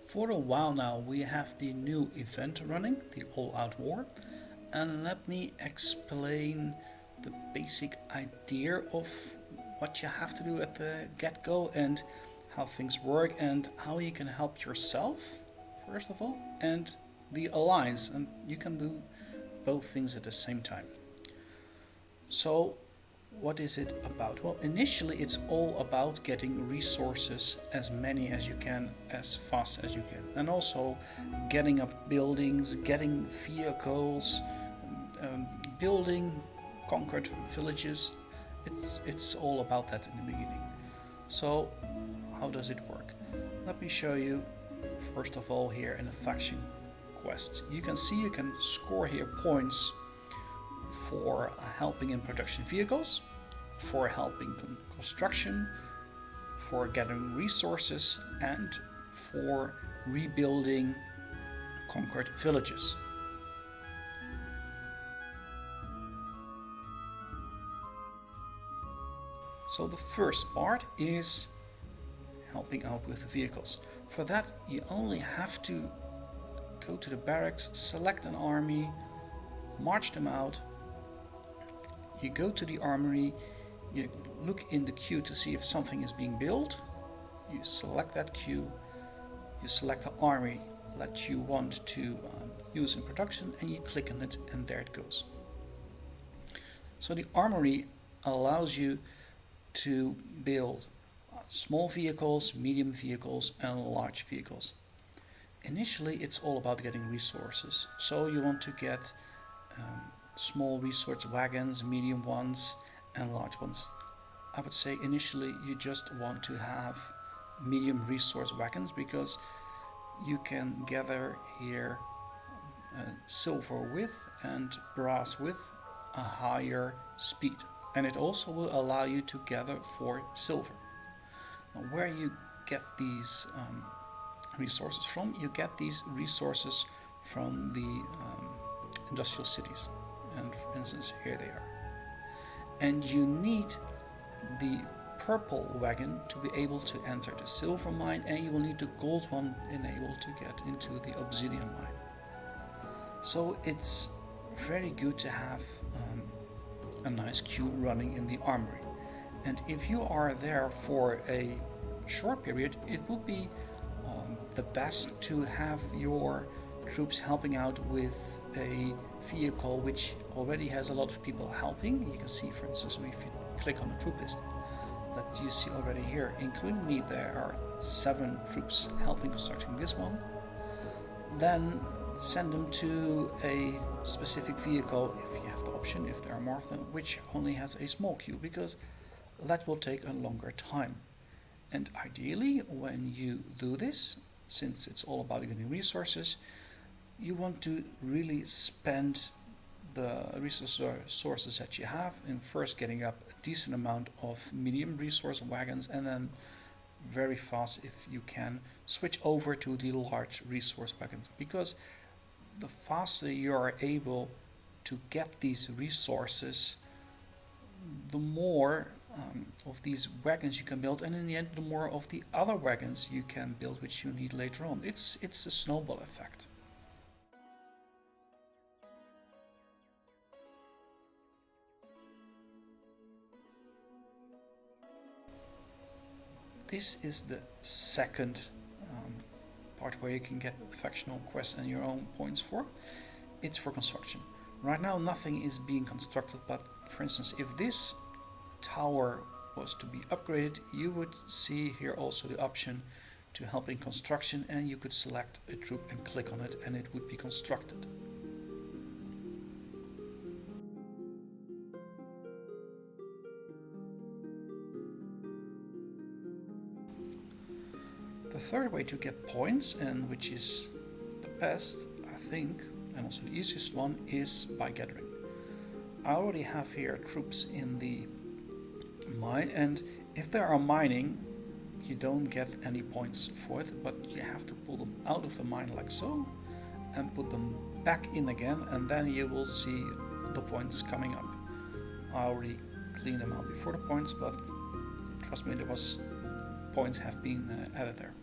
For a while now we have the new event running, the All Out War, and let me explain the basic idea of what you have to do at the get-go and how things work and how you can help yourself first of all and the alliance, and you can do both things at the same time. So what is it about? Well, initially it's all about getting resources, as many as you can, as fast as you can, and also getting up buildings, getting vehicles, building conquered villages. It's all about that in the beginning. So how does it work? Let me show you first of all here in a faction quest. You can see you can score here points for helping in production vehicles, for helping construction, for gathering resources, and for rebuilding conquered villages. So the first part is helping out with the vehicles. For that you only have to go to the barracks, select an army, march them out. You go to the armory, you look in the queue to see if something is being built, you select that queue, you select the army that you want to use in production, and you click on it, and there it goes. So the armory allows you to build small vehicles, medium vehicles, and large vehicles. Initially it's all about getting resources, so you want to get small resource wagons, medium ones, and large ones. I would say initially you just want to have medium resource wagons because you can gather here silver with and brass with a higher speed, and it also will allow you to gather for silver. Now, where you get these resources from? You get these resources from the industrial cities, and for instance here they are. And you need the purple wagon to be able to enter the silver mine, and you will need the gold one enabled to get into the obsidian mine. So it's very good to have a nice queue running in the armory. And if you are there for a short period, it would be the best to have your troops helping out with a vehicle which already has a lot of people helping. You can see, for instance, if you click on the troop list that you see already here, including me, there are 7 troops helping constructing this one. Then send them to a specific vehicle if you have the option, if there are more of them, which only has a small queue, because that will take a longer time. And ideally, when you do this, since it's all about getting resources, you want to really spend the resources that you have in first getting up a decent amount of medium resource wagons, and then very fast, if you can, switch over to the large resource wagons, because the faster you are able to get these resources, the more of these wagons you can build, and in the end the more of the other wagons you can build which you need later on. It's a snowball effect. This is the second part where you can get factional quests and your own points for. It's for construction. Right now nothing is being constructed, but for instance, if this tower was to be upgraded, you would see here also the option to help in construction, and you could select a troop and click on it and it would be constructed. The third way to get points, and which is the best I think, and also the easiest one, is by gathering. I already have here troops in the mine, and if they are mining you don't get any points for it, but you have to pull them out of the mine like so and put them back in again, and then you will see the points coming up. I already cleaned them out before the points, but trust me, there was points have been added there.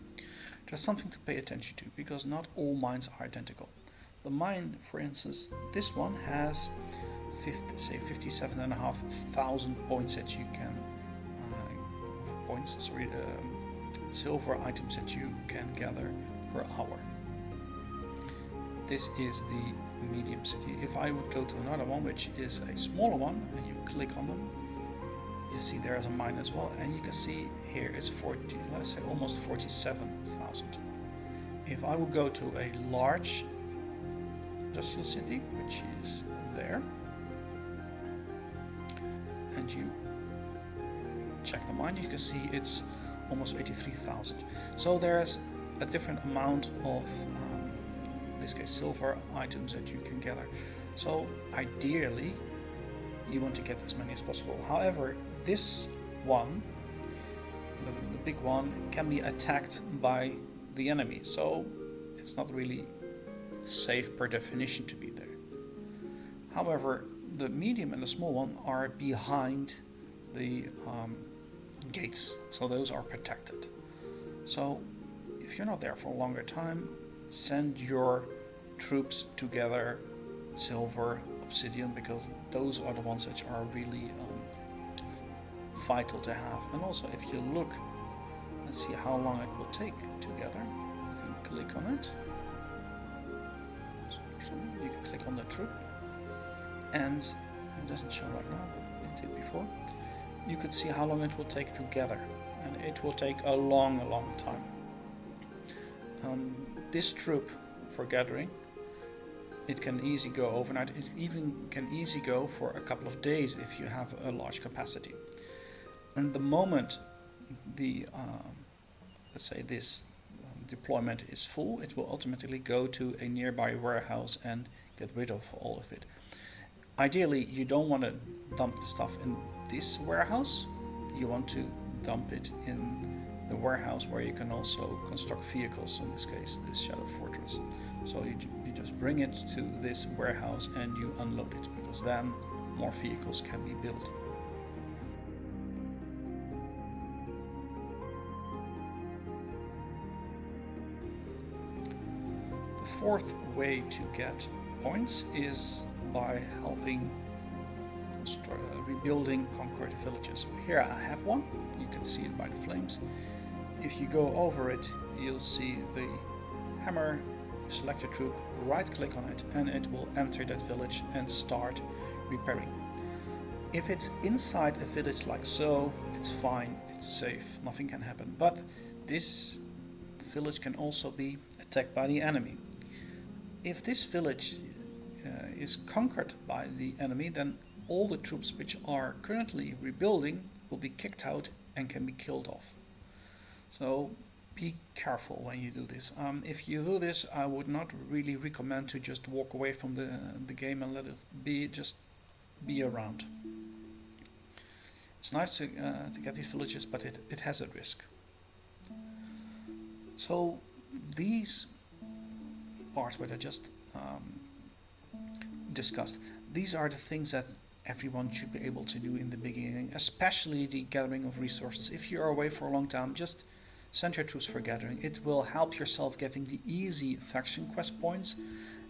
there's something to pay attention to, because not all mines are identical. The mine, for instance, this one has 57,500 points that you can silver items that you can gather per hour. This is the medium city. If I would go to another one, which is a smaller one, and you click on them, you see there's a mine as well, and you can see here it's almost 47,000. If I would go to a large industrial city, which is there, and you check the mine, you can see it's almost 83,000. So there's a different amount of in this case silver items that you can gather. So ideally you want to get as many as possible. However, this one, the big one, can be attacked by the enemy, so it's not really safe per definition to be there. However, the medium and the small one are behind the gates, so those are protected. So if you're not there for a longer time, send your troops to gather silver, obsidian, because those are the ones that are really vital to have. And also, if you look and see how long it will take to gather, you can click on it. So you can click on the troop, and it doesn't show right now, but it did before. You could see how long it will take to gather, and it will take a long time. This troop for gathering, it can easily go overnight. It even can easily go for a couple of days if you have a large capacity. And the moment the let's say this deployment is full, it will automatically go to a nearby warehouse and get rid of all of it. Ideally, you don't want to dump the stuff in this warehouse. You want to dump it in the warehouse where you can also construct vehicles, in this case this Shadow Fortress. So you just bring it to this warehouse and you unload it, because then more vehicles can be built. The fourth way to get points is by helping rebuilding conquered villages. Here I have one, you can see it by the flames. If you go over it, you'll see the hammer, select your troop, right click on it, and it will enter that village and start repairing. If it's inside a village like so, it's fine, it's safe, nothing can happen. But this village can also be attacked by the enemy. If this village is conquered by the enemy, then all the troops which are currently rebuilding will be kicked out and can be killed off. So be careful when you do this. If you do this, I would not really recommend to just walk away from the game and let it be, just be around. It's nice to get these villages, but it has a risk. So these parts where I just discussed, these are the things that everyone should be able to do in the beginning, especially the gathering of resources. If you're away for a long time, just send your troops for gathering. It will help yourself getting the easy faction quest points,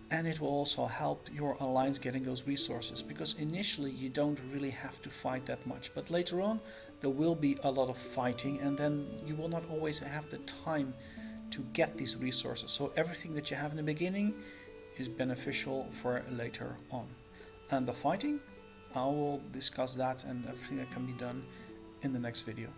and it will also help your alliance getting those resources, because initially you don't really have to fight that much, but later on there will be a lot of fighting, and then you will not always have the time to get these resources. So everything that you have in the beginning is beneficial for later on. And the fighting, I will discuss that and everything that can be done in the next video.